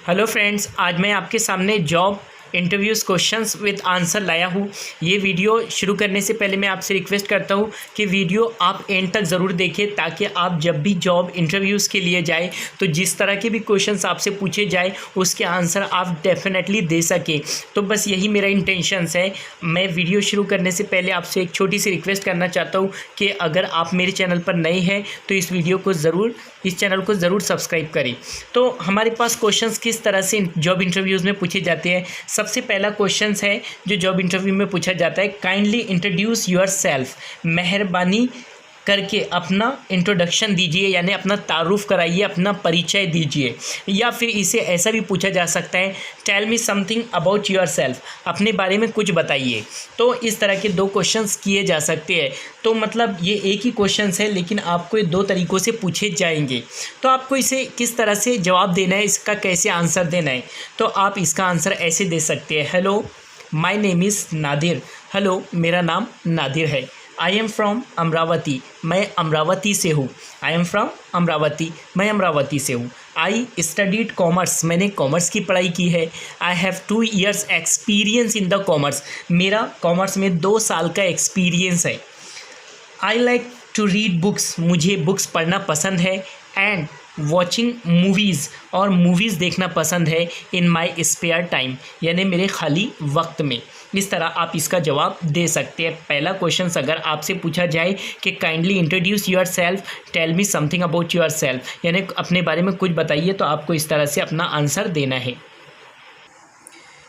Hello friends, आज मैं आपके सामने job interviews questions with answer लाया हूँ। ये वीडियो शुरू करने से पहले मैं आपसे रिक्वेस्ट करता हूँ कि वीडियो आप एंड तक ज़रूर देखें, ताकि आप जब भी जॉब इंटरव्यूज़ के लिए जाए तो जिस तरह के भी क्वेश्चंस आपसे पूछे जाए उसके आंसर आप डेफिनेटली दे सकें। तो बस यही मेरा इंटेंशंस है। मैं वीडियो शुरू करने से पहले आपसे एक छोटी सी रिक्वेस्ट करना चाहता हूँ कि अगर आप मेरे चैनल पर नए हैं तो इस चैनल को ज़रूर सब्सक्राइब करें। तो हमारे पास क्वेश्चंस किस तरह से जॉब इंटरव्यूज़ में पूछे जाते हैं। सबसे पहला क्वेश्चन है जो जॉब इंटरव्यू में पूछा जाता है, काइंडली इंट्रोड्यूस योर सेल्फ। मेहरबानी करके अपना इंट्रोडक्शन दीजिए, यानी अपना तारुफ कराइए, अपना परिचय दीजिए। या फिर इसे ऐसा भी पूछा जा सकता है, tell me something about yourself. अपने बारे में कुछ बताइए। तो इस तरह के दो क्वेश्चंस किए जा सकते हैं। तो मतलब ये एक ही क्वेश्चंस है, लेकिन आपको ये दो तरीक़ों से पूछे जाएंगे। तो आपको इसे किस तरह से जवाब देना है, इसका कैसे आंसर देना है, तो आप इसका आंसर ऐसे दे सकते हैं। Hello, my name is Nadir. Hello, मेरा नाम नादिर है। I am from Amravati. मैं अमरावती से हूँ। I am from Amravati. मैं अमरावती से हूँ। I studied commerce. मैंने कॉमर्स की पढ़ाई की है। I have 2 years experience in the commerce. मेरा कॉमर्स में 2 साल का एक्सपीरियंस है। I like to read books. मुझे बुक्स पढ़ना पसंद है। एंड वॉचिंग मूवीज़, और मूवीज़ देखना पसंद है। इन माई स्पेयर टाइम, यानी मेरे खाली वक्त में। इस तरह आप इसका जवाब दे सकते हैं। पहला क्वेश्चन अगर आपसे पूछा जाए कि kindly introduce yourself, tell me something about yourself, यानी अपने बारे में कुछ बताइए, तो आपको इस तरह से अपना आंसर देना है।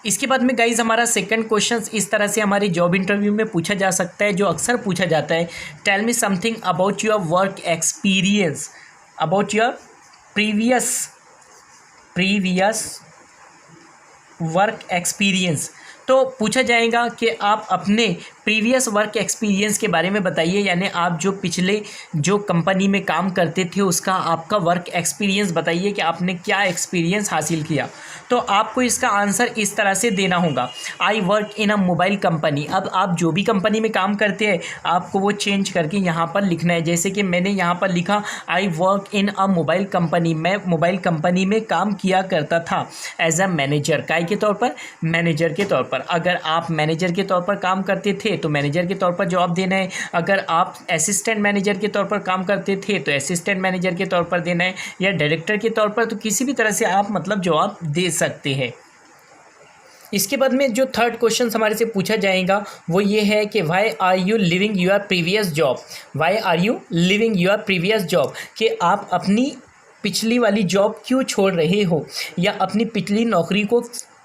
इसके बाद में गाइज हमारा सेकंड क्वेश्चन इस तरह से हमारे जॉब इंटरव्यू में पूछा जा सकता है, जो अक्सर पूछा जाता है, tell me something about your work experience, about your previous work experience. तो पूछा जाएगा कि आप अपने प्रीवियस वर्क एक्सपीरियंस के बारे में बताइए, यानी आप जो कंपनी में काम करते थे उसका आपका वर्क एक्सपीरियंस बताइए कि आपने क्या एक्सपीरियंस हासिल किया। तो आपको इसका आंसर इस तरह से देना होगा, I work in a mobile company. अब आप जो भी कंपनी में काम करते हैं आपको वो चेंज करके यहाँ पर लिखना है। जैसे कि मैंने यहाँ पर लिखा, I work in a mobile company. मैं मोबाइल कंपनी में काम किया करता था एज अ मैनेजर। काय के तौर पर? मैनेजर के तौर पर। अगर आप मैनेजर के तौर पर काम करते थे तो मैनेजर के तौर पर जवाब देना है। अगर आप असिस्टेंट मैनेजर के तौर पर काम करते थे तो असिस्टेंट मैनेजर के तौर पर देना है, या डायरेक्टर के तौर पर, तो किसी भी तरह से आप मतलब जवाब दे सकते हैं। इसके बाद में जो थर्ड क्वेश्चन हमारे से पूछा जाएगा वो ये है कि why are you leaving your previous job. Why are you leaving your previous job, कि आप अपनी पिछली वाली जॉब क्यों छोड़ रहे हो, या अपनी पिछली नौकरी को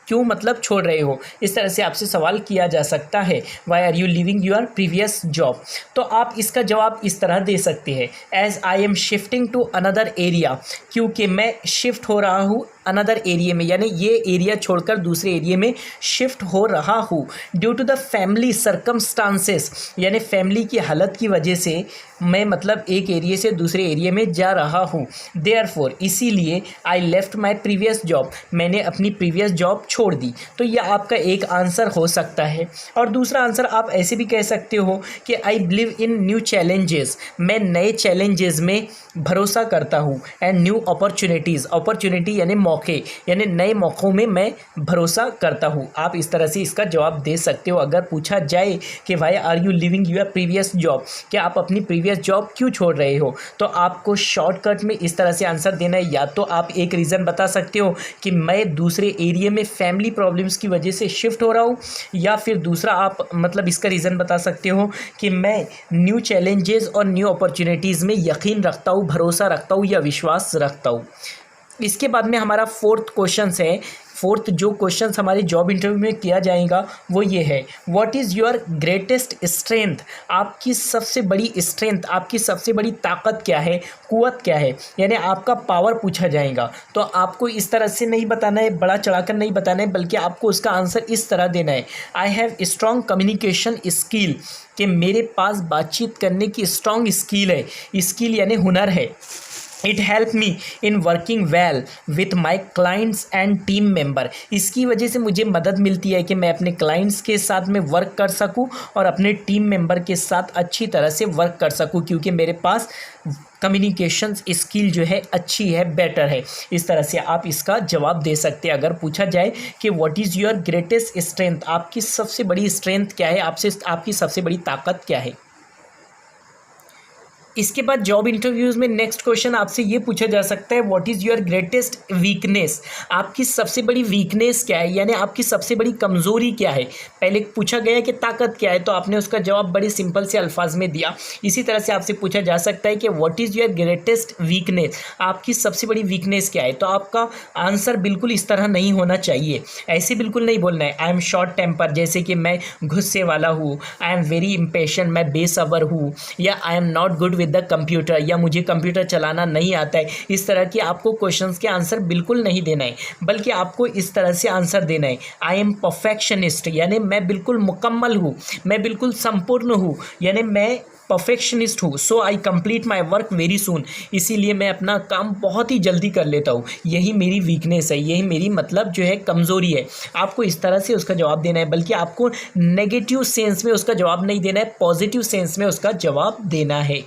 क्यों मतलब छोड़ रहे हो। इस तरह से आपसे सवाल किया जा सकता है, why are you leaving your previous job. तो आप इसका जवाब इस तरह दे सकते हैं, as I am shifting to another area, क्योंकि मैं शिफ्ट हो रहा हूँ अनदर एरिया में, यानी ये एरिया छोड़कर दूसरे एरिया में शिफ्ट हो रहा हूँ। Due to the family circumstances, यानी फैमिली की हालत की वजह से मैं मतलब एक एरिया से दूसरे एरिया में जा रहा हूँ। देयरफॉर, इसीलिए I left my previous job, मैंने अपनी प्रीवियस जॉब छोड़ दी। तो यह आपका एक आंसर हो सकता है। और दूसरा आंसर आप ऐसे भी कह सकते हो कि I believe in new challenges, मैं नए चैलेंजेस में भरोसा करता हूँ। एंड न्यू अपॉर्चुनिटीज़, अपॉर्चुनिटी यानी मौके, यानी नए मौक़ों में मैं भरोसा करता हूँ। आप इस तरह से इसका जवाब दे सकते हो। अगर पूछा जाए कि why are you leaving your previous job, क्या आप अपनी प्रीवियस जॉब क्यों छोड़ रहे हो, तो आपको शॉर्टकट में इस तरह से आंसर देना है। या तो आप एक रीज़न बता सकते हो कि मैं दूसरे एरिया में फैमिली प्रॉब्लम्स की वजह से शिफ्ट हो रहा हूँ, या फिर दूसरा आप मतलब इसका रीज़न बता सकते हो कि मैं न्यू चैलेंजेस और न्यू अपॉर्चुनिटीज़ में यकीन रखता हूँ, भरोसा रखता हूँ या विश्वास रखता हूँ। इसके बाद में हमारा फोर्थ क्वेश्चन है। फोर्थ जो क्वेश्चन हमारे जॉब इंटरव्यू में किया जाएगा वो ये है, what is your greatest strength. आपकी सबसे बड़ी स्ट्रेंथ, आपकी सबसे बड़ी ताकत क्या है, कुव्वत क्या है, यानी आपका पावर पूछा जाएगा। तो आपको इस तरह से नहीं बताना है, बड़ा चढ़ाकर नहीं बताना है, बल्कि आपको उसका आंसर इस तरह देना है, I have strong communication skill, कि मेरे पास बातचीत करने की स्ट्रॉन्ग स्किल है। स्किल यानी हुनर है। It help me in working well with my clients and team member. इसकी वजह से मुझे मदद मिलती है कि मैं अपने क्लाइंट्स के साथ में वर्क कर सकूं और अपने टीम मेंबर के साथ अच्छी तरह से वर्क कर सकूं, क्योंकि मेरे पास कम्युनिकेशन स्किल जो है अच्छी है, बेटर है। इस तरह से आप इसका जवाब दे सकते हैं। अगर पूछा जाए कि what is your greatest strength, आपकी सबसे बड़ी स्ट्रेंथ क्या है, आपकी सबसे बड़ी ताकत क्या है। इसके बाद जॉब इंटरव्यूज़ में नेक्स्ट क्वेश्चन आपसे ये पूछा जा सकता है, what is your greatest weakness, आपकी सबसे बड़ी वीकनेस क्या है, यानी आपकी सबसे बड़ी कमज़ोरी क्या है। पहले पूछा गया कि ताकत क्या है, तो आपने उसका जवाब बड़े सिंपल से अल्फाज में दिया। इसी तरह से आपसे पूछा जा सकता है कि what is your greatest weakness, आपकी सबसे बड़ी वीकनेस क्या है, तो आपका आंसर बिल्कुल इस तरह नहीं होना चाहिए। ऐसे बिल्कुल नहीं बोलना है आई एम शॉर्ट टेम्पर, जैसे कि मैं गुस्से वाला हूँ, आई एम वेरी इम्पेशेंट, मैं बेसब्र हूँ, या I am not good the computer, या मुझे कंप्यूटर चलाना नहीं आता है। इस तरह की आपको क्वेश्चंस के आंसर बिल्कुल नहीं देना है, बल्कि आपको इस तरह से आंसर देना है, आई एम परफेक्शनिस्ट, यानी मैं बिल्कुल मुकम्मल हूँ, मैं बिल्कुल संपूर्ण हूँ, यानी मैं परफेक्शनिस्ट हूँ। So I complete my work very soon, इसीलिए मैं अपना काम बहुत ही जल्दी कर लेता हूँ। यही मेरी वीकनेस है, यही मेरी मतलब जो है कमज़ोरी है। आपको इस तरह से उसका जवाब देना है, बल्कि आपको नेगेटिव सेंस में उसका जवाब नहीं देना है, पॉजिटिव सेंस में उसका जवाब देना है।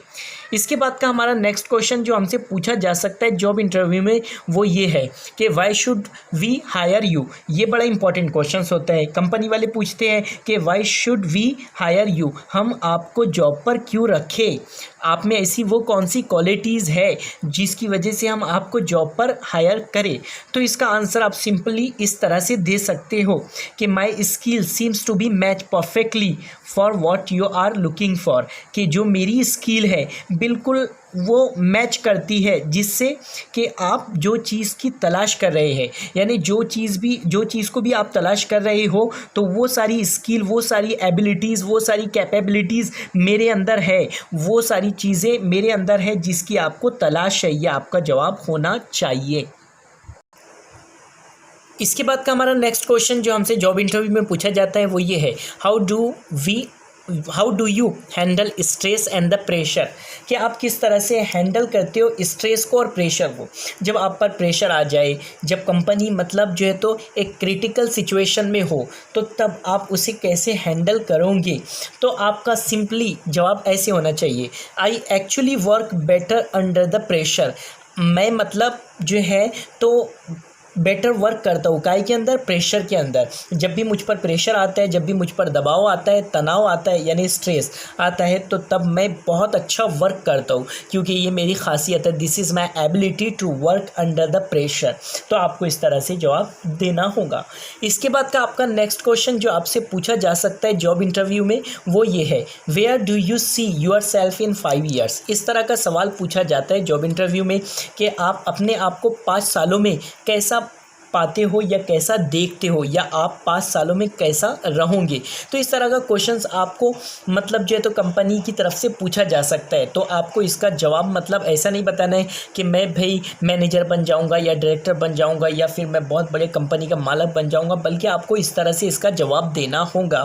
इसके बाद का हमारा नेक्स्ट क्वेश्चन जो हमसे पूछा जा सकता है जॉब इंटरव्यू में, वो ये है कि why should we hire you. ये बड़ा इंपॉर्टेंट क्वेश्चन होता है। कंपनी वाले पूछते हैं कि why should we hire you, हम आपको जॉब पर क्यों रखें, आप में ऐसी वो कौन सी क्वालिटीज़ है जिसकी वजह से हम आपको जॉब पर हायर करें। तो इसका आंसर आप सिंपली इस तरह से दे सकते हो कि my skill seems to be match perfectly for what you are looking for, कि जो मेरी स्किल है बिल्कुल वो मैच करती है जिससे कि आप जो चीज़ की तलाश कर रहे हैं, यानी जो चीज़ को भी आप तलाश कर रहे हो, तो वो सारी स्किल, वो सारी एबिलिटीज़, वो सारी कैपेबिलिटीज़ मेरे अंदर है, वो सारी चीज़ें मेरे अंदर है जिसकी आपको तलाश है। ये आपका जवाब होना चाहिए। इसके बाद का हमारा नेक्स्ट क्वेश्चन जो हमसे जॉब इंटरव्यू में पूछा जाता है वो ये है, how do you handle stress and the pressure, कि आप किस तरह से हैंडल करते हो स्ट्रेस को और प्रेशर को। जब आप पर प्रेशर आ जाए, जब कंपनी मतलब जो है तो एक क्रिटिकल सिचुएशन में हो, तो तब आप उसे कैसे हैंडल करोगे। तो आपका सिंपली जवाब ऐसे होना चाहिए, I actually work better under the pressure. मैं मतलब जो है तो बेटर वर्क करता हूँ, काय के अंदर, प्रेशर के अंदर। जब भी मुझ पर प्रेशर आता है, जब भी मुझ पर दबाव आता है, तनाव आता है, यानी स्ट्रेस आता है, तो तब मैं बहुत अच्छा वर्क करता हूँ, क्योंकि ये मेरी खासियत है। This is my ability to work under the pressure. तो आपको इस तरह से जवाब देना होगा। इसके बाद का आपका नेक्स्ट क्वेश्चन जो आपसे पूछा जा सकता है जॉब इंटरव्यू में वो ये है, where do you see yourself in 5 years. इस तरह का सवाल पूछा जाता है जॉब इंटरव्यू में कि आप अपने आप को 5 सालों में कैसा पाते हो या कैसा देखते हो, या आप 5 सालों में कैसा रहोगे। तो इस तरह का क्वेश्चंस आपको मतलब जो है तो कंपनी की तरफ से पूछा जा सकता है। तो आपको इसका जवाब मतलब ऐसा नहीं बताना है कि मैं भाई मैनेजर बन जाऊंगा या डायरेक्टर बन जाऊंगा या फिर मैं बहुत बड़े कंपनी का मालिक बन जाऊंगा, बल्कि आपको इस तरह से इसका जवाब देना होगा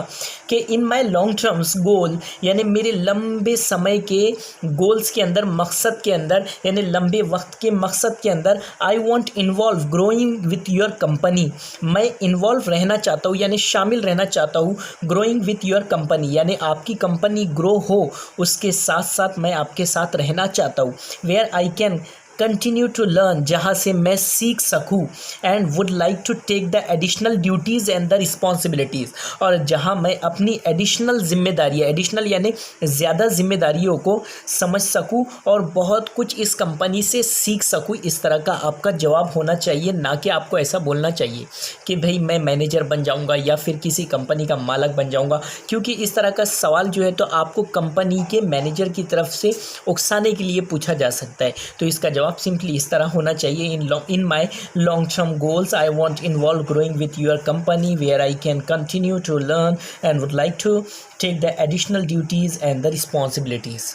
कि इन माई लॉन्ग टर्म्स गोल, यानी मेरे लंबे समय के गोल्स के अंदर, मकसद के अंदर, यानी लंबे वक्त के मकसद के अंदर, आई want involve growing with your company. मैं इन्वॉल्व रहना चाहता हूँ, यानी शामिल रहना चाहता हूँ ग्रोइंग विथ योर कंपनी, यानी आपकी कंपनी ग्रो हो उसके साथ साथ मैं आपके साथ रहना चाहता हूँ। Where I can continue to learn, जहाँ से मैं सीख सकूँ, and would like to take the additional duties and the responsibilities, और जहाँ मैं अपनी एडिशनल जिम्मेदारियाँ, एडिशनल यानी ज़्यादा जिम्मेदारियों को समझ सकूँ और बहुत कुछ इस कंपनी से सीख सकूँ। इस तरह का आपका जवाब होना चाहिए, ना कि आपको ऐसा बोलना चाहिए कि भाई मैं मैनेजर बन जाऊँगा या फिर किसी कंपनी का मालिक बन जाऊँगा, क्योंकि इस तरह का सवाल जो है तो आपको कंपनी के मैनेजर की तरफ से उकसाने के लिए पूछा जा सकता है। तो इसका जवाब सिंपली इस तरह होना चाहिए, in my long term goals I want involve growing with your company where I can continue to learn and would like to take the additional duties and the responsibilities.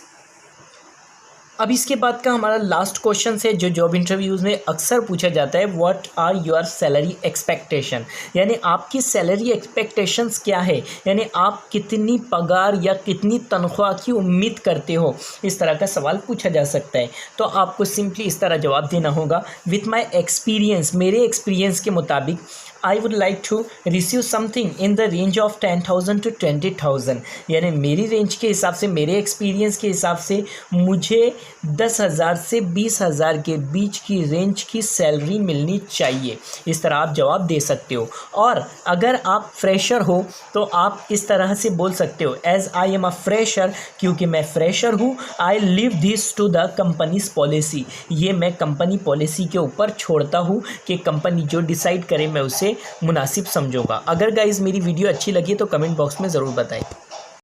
अब इसके बाद का हमारा लास्ट क्वेश्चन है जो job interviews में अक्सर पूछा जाता है, what are your salary expectation, यानी आपकी सैलरी एक्सपेक्टेशंस क्या है, यानी आप कितनी पगार या कितनी तनख्वाह की उम्मीद करते हो, इस तरह का सवाल पूछा जा सकता है। तो आपको सिंपली इस तरह जवाब देना होगा, विथ माई एक्सपीरियंस, मेरे एक्सपीरियंस के मुताबिक I would like to receive something in the range of 10,000 to 20,000, यानी मेरी रेंज के हिसाब से, मेरे एक्सपीरियंस के हिसाब से मुझे 10,000 से 20,000 के बीच की रेंज की सैलरी मिलनी चाहिए। इस तरह आप जवाब दे सकते हो। और अगर आप फ्रेशर हो तो आप इस तरह से बोल सकते हो, as I am a fresher, क्योंकि मैं फ्रेशर हूँ, I leave this to the company's policy, ये मैं कंपनी पॉलिसी के ऊपर छोड़ता हूँ कि कंपनी जो डिसाइड करे मैं उसे मुनासिब समझूंगा। अगर गाइज़ मेरी वीडियो अच्छी लगी तो कमेंट बॉक्स में ज़रूर बताएं।